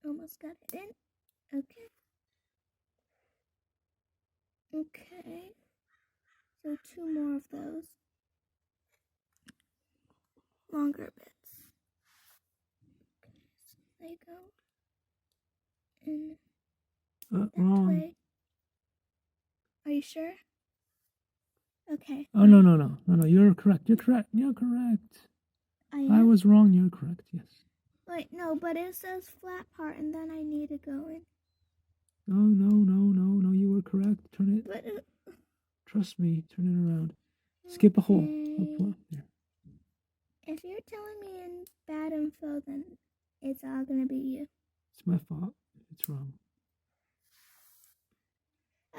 Almost got it in. Okay. Okay. So 2 more of those. Longer bits. Okay, so they go in that wrong. way. Are you sure? Okay. Oh, no. You're correct. I was wrong. You're correct. Yes. Wait, no, but it says flat part, and then I need to go in. No. You were correct. Turn it. But Trust me. Turn it around. Skip a hole. okay. Up there. If you're telling me in bad info, then it's all gonna be you. It's my fault. It's wrong.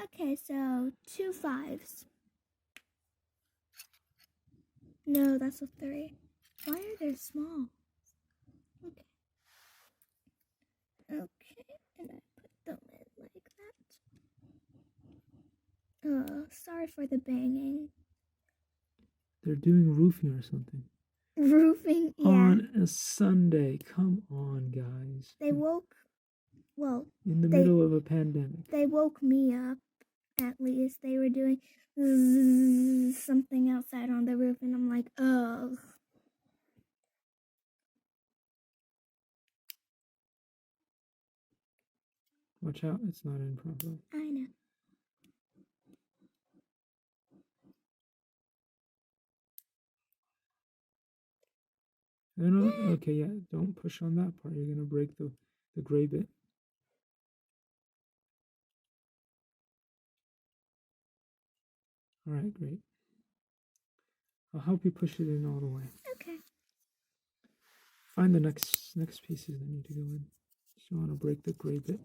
Okay, so 2 5s. No, that's a 3. Why are they small? Okay. Okay, and I put them in like that. Sorry for the banging. They're doing roofing or something. Roofing, yeah. On a Sunday. Come on, guys. They woke, well, in the middle of a pandemic. They woke me up, at least. They were doing something outside on the roof, and I'm like, ugh. Watch out, it's not in properly. I know. Okay, yeah, don't push on that part. You're going to break the gray bit. All right, great. I'll help you push it in all the way. Okay. Find the next pieces that need to go in. Just want to break the gray bit.